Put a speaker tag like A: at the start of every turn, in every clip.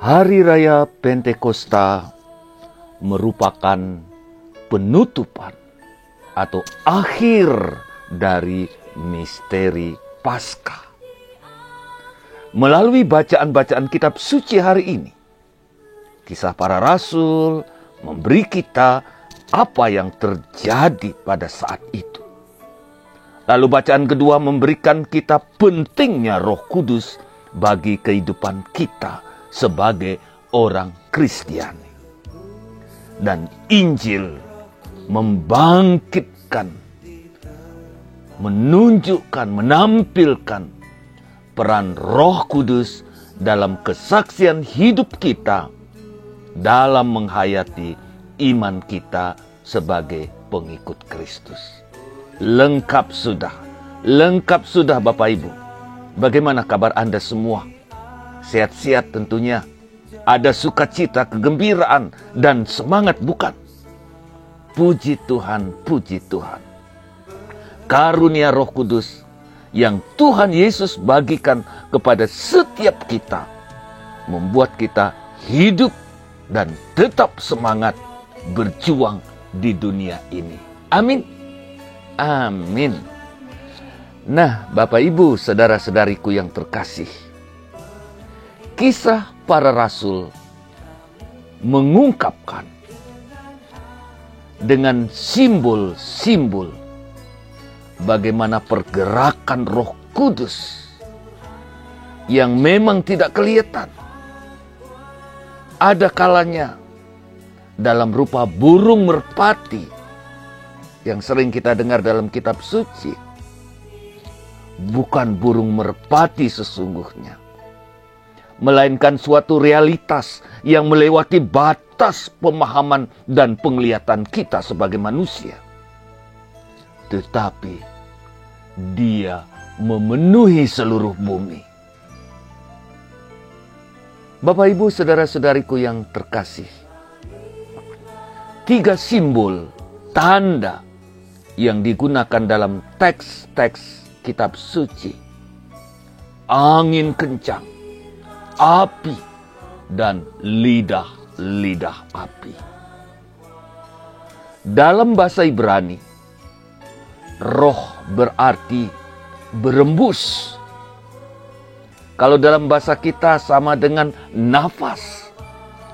A: Hari Raya Pentakosta merupakan penutupan atau akhir dari misteri Paskah. Melalui bacaan-bacaan kitab suci hari ini, Kisah Para Rasul memberi kita apa yang terjadi pada saat itu. Lalu bacaan kedua memberikan kita pentingnya Roh Kudus bagi kehidupan kita sebagai orang Kristiani. Dan Injil membangkitkan, menunjukkan, menampilkan peran Roh Kudus dalam kesaksian hidup kita dalam menghayati iman kita sebagai pengikut Kristus. Lengkap sudah Bapak Ibu. Bagaimana kabar Anda semua? Sehat-sehat tentunya. Ada sukacita, kegembiraan, dan semangat bukan? Puji Tuhan, puji Tuhan. Karunia Roh Kudus yang Tuhan Yesus bagikan kepada setiap kita membuat kita hidup dan tetap semangat berjuang di dunia ini. Amin. Amin. Nah, Bapak Ibu, saudara-saudariku yang terkasih, Kisah Para Rasul mengungkapkan dengan simbol-simbol bagaimana pergerakan Roh Kudus yang memang tidak kelihatan. Ada kalanya dalam rupa burung merpati yang sering kita dengar dalam kitab suci. Bukan burung merpati sesungguhnya, melainkan suatu realitas yang melewati batas pemahaman dan penglihatan kita sebagai manusia. Tetapi dia memenuhi seluruh bumi. Bapak Ibu saudara-saudariku yang terkasih, 3 simbol tanda yang digunakan dalam teks-teks kitab suci: angin kencang, api, dan lidah-lidah api. Dalam bahasa Ibrani, roh berarti berembus. Kalau dalam bahasa kita sama dengan nafas,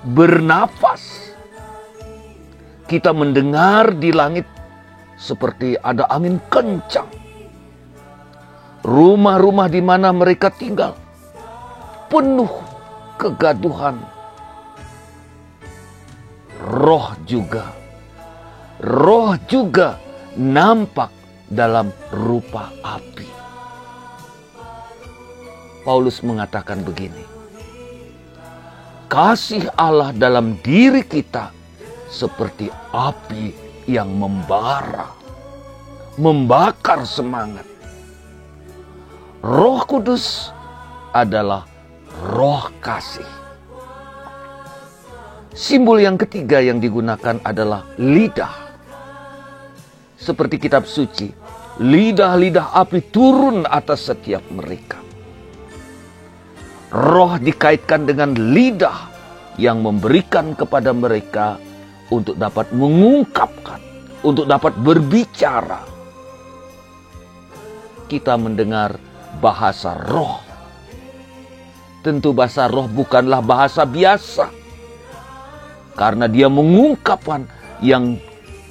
A: bernafas. Kita mendengar di langit seperti ada angin kencang. Rumah-rumah di mana mereka tinggal penuh kegaduhan. Roh juga nampak dalam rupa api. Paulus mengatakan begini: kasih Allah dalam diri kita seperti api yang membara, membakar semangat. Roh Kudus adalah roh kasih. Simbol yang ketiga yang digunakan adalah lidah. Seperti kitab suci, lidah-lidah api turun atas setiap mereka. Roh dikaitkan dengan lidah yang memberikan kepada mereka untuk dapat mengungkapkan, untuk dapat berbicara. Kita mendengar bahasa roh. Tentu bahasa roh bukanlah bahasa biasa, karena dia mengungkapkan yang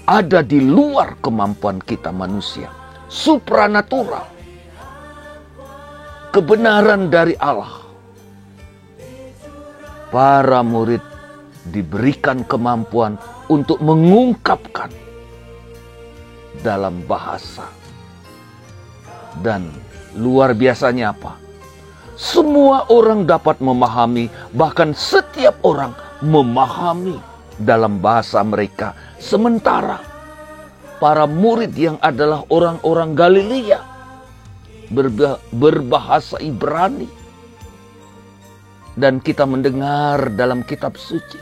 A: ada di luar kemampuan kita manusia, supranatural, kebenaran dari Allah. Para murid diberikan kemampuan untuk mengungkapkan dalam bahasa. Dan luar biasanya apa? Semua orang dapat memahami, bahkan setiap orang memahami dalam bahasa mereka. Sementara para murid yang adalah orang-orang Galilea berbahasa Ibrani. Dan kita mendengar dalam kitab suci,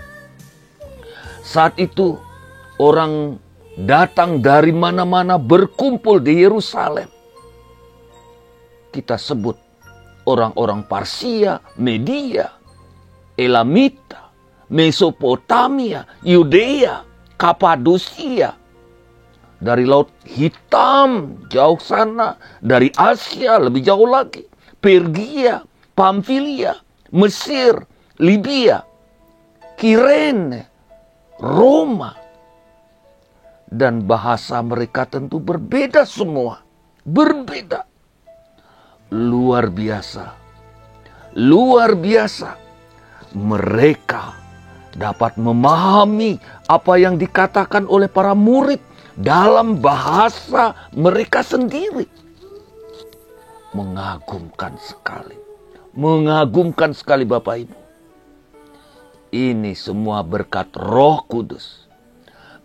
A: saat itu orang datang dari mana-mana berkumpul di Yerusalem. Kita sebut orang-orang Parsia, Media, Elamita, Mesopotamia, Yudea, Kapadosia, dari Laut Hitam jauh sana, dari Asia lebih jauh lagi, Pergia, Pamfilia, Mesir, Libya, Kirene, Roma. Dan bahasa mereka tentu berbeda semua. Berbeda. Luar biasa. Luar biasa. Mereka dapat memahami apa yang dikatakan oleh para murid dalam bahasa mereka sendiri. Mengagumkan sekali. Mengagumkan sekali Bapak Ibu. Ini semua berkat Roh Kudus.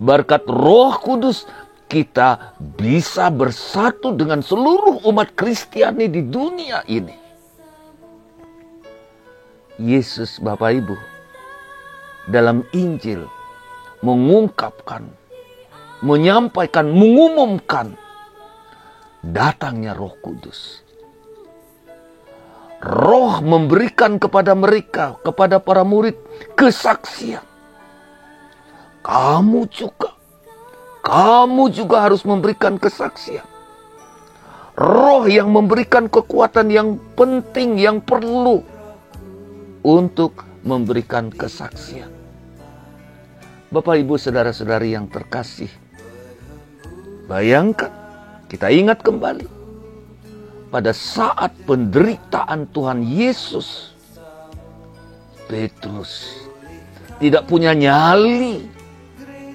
A: Berkat Roh Kudus kita bisa bersatu dengan seluruh umat Kristiani di dunia ini. Yesus Bapak Ibu dalam Injil mengungkapkan, menyampaikan, mengumumkan datangnya Roh Kudus. Roh memberikan kepada mereka, kepada para murid, kesaksian. Kamu juga harus memberikan kesaksian. Roh yang memberikan kekuatan yang penting, yang perlu untuk memberikan kesaksian. Bapak, Ibu, saudara-saudari yang terkasih, bayangkan, kita ingat kembali, pada saat penderitaan Tuhan Yesus, Petrus tidak punya nyali,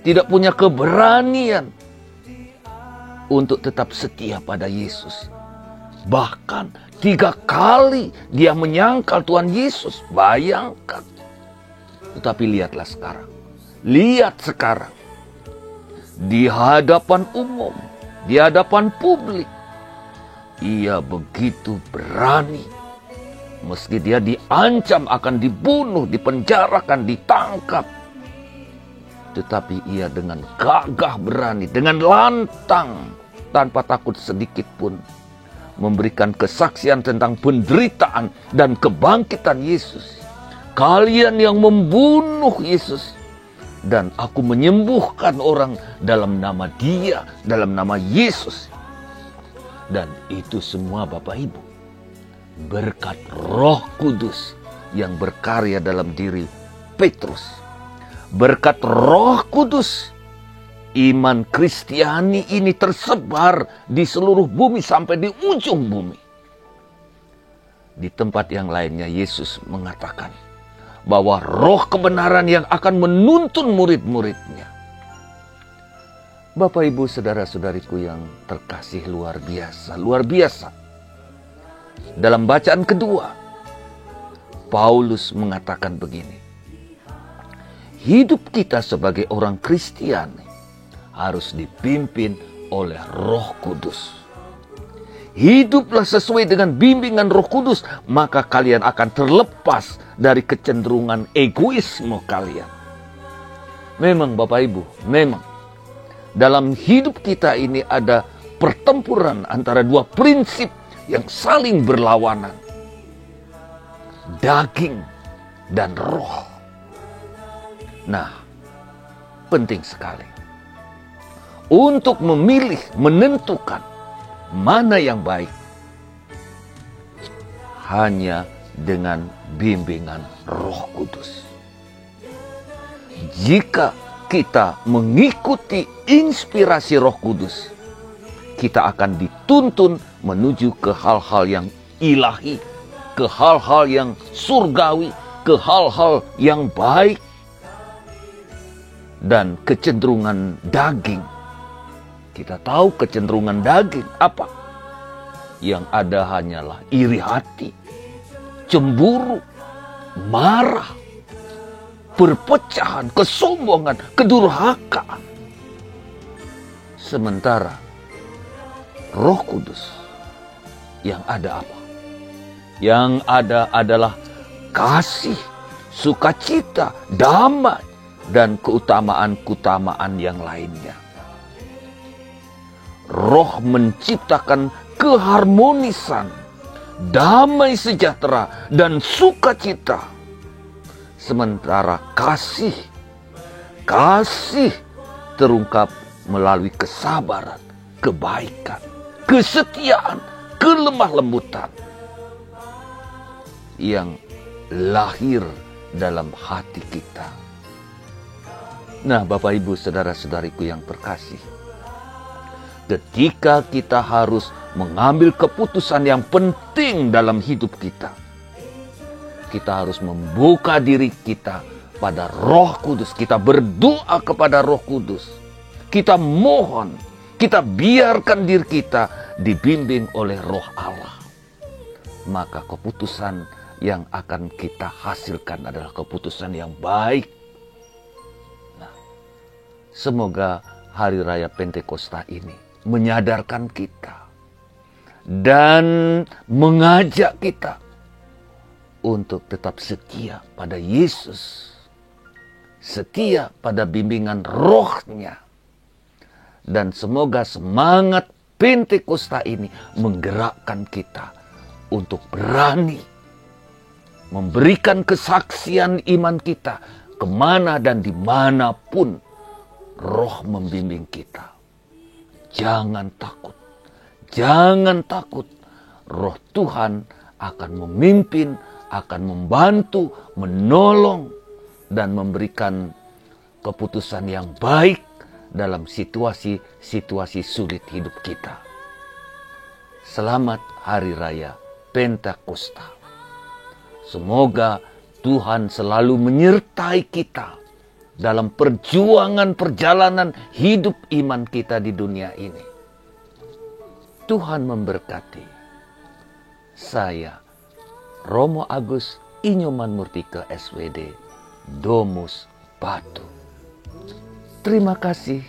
A: tidak punya keberanian untuk tetap setia pada Yesus. Bahkan 3 kali dia menyangkal Tuhan Yesus. Bayangkan. Tetapi lihatlah sekarang. Lihat sekarang. Di hadapan umum, di hadapan publik, ia begitu berani. Meski dia diancam akan dibunuh, dipenjarakan, ditangkap, tetapi ia dengan gagah berani, dengan lantang, tanpa takut sedikit pun, memberikan kesaksian tentang penderitaan dan kebangkitan Yesus. Kalian yang membunuh Yesus, dan aku menyembuhkan orang dalam nama Dia, dalam nama Yesus. Dan itu semua Bapak Ibu, berkat Roh Kudus yang berkarya dalam diri Petrus. Berkat Roh Kudus, iman Kristiani ini tersebar di seluruh bumi sampai di ujung bumi. Di tempat yang lainnya Yesus mengatakan bahwa roh kebenaran yang akan menuntun murid-muridnya. Bapak, Ibu, saudara-saudariku yang terkasih, luar biasa, luar biasa. Dalam bacaan kedua, Paulus mengatakan begini. Hidup kita sebagai orang Kristiani harus dipimpin oleh Roh Kudus. Hiduplah sesuai dengan bimbingan Roh Kudus, maka kalian akan terlepas dari kecenderungan egoisme kalian. Memang Bapak Ibu, memang dalam hidup kita ini ada pertempuran antara 2 prinsip yang saling berlawanan. Daging dan roh. Nah, penting sekali untuk memilih, menentukan mana yang baik hanya dengan bimbingan Roh Kudus. Jika kita mengikuti inspirasi Roh Kudus, kita akan dituntun menuju ke hal-hal yang ilahi, ke hal-hal yang surgawi, ke hal-hal yang baik. Dan kecenderungan daging, kita tahu kecenderungan daging apa? Yang ada hanyalah iri hati, cemburu, marah, perpecahan, kesombongan, kedurhakaan. Sementara Roh Kudus yang ada apa? Yang ada adalah kasih, sukacita, damai, dan keutamaan-keutamaan yang lainnya. Roh menciptakan keharmonisan, damai sejahtera, dan sukacita sementara kasih terungkap melalui kesabaran, kebaikan, kesetiaan, kelemah lembutan yang lahir dalam hati kita. Nah, Bapak Ibu saudara-saudariku yang terkasih, ketika kita harus mengambil keputusan yang penting dalam hidup kita, kita harus membuka diri kita pada Roh Kudus. Kita berdoa kepada Roh Kudus. Kita mohon, kita biarkan diri kita dibimbing oleh Roh Allah. Maka keputusan yang akan kita hasilkan adalah keputusan yang baik. Nah, semoga Hari Raya Pentakosta ini menyadarkan kita dan mengajak kita untuk tetap setia pada Yesus, setia pada bimbingan Roh-Nya. Dan semoga semangat Pentakosta ini menggerakkan kita untuk berani memberikan kesaksian iman kita kemana dan dimanapun Roh membimbing kita. Jangan takut, jangan takut. Roh Tuhan akan memimpin, akan membantu, menolong, dan memberikan keputusan yang baik dalam situasi-situasi sulit hidup kita. Selamat Hari Raya Pentakosta. Semoga Tuhan selalu menyertai kita dalam perjalanan hidup iman kita di dunia ini. Tuhan memberkati. Saya, Romo Agus Inyoman Murtike SWD, Domus Batu. Terima kasih.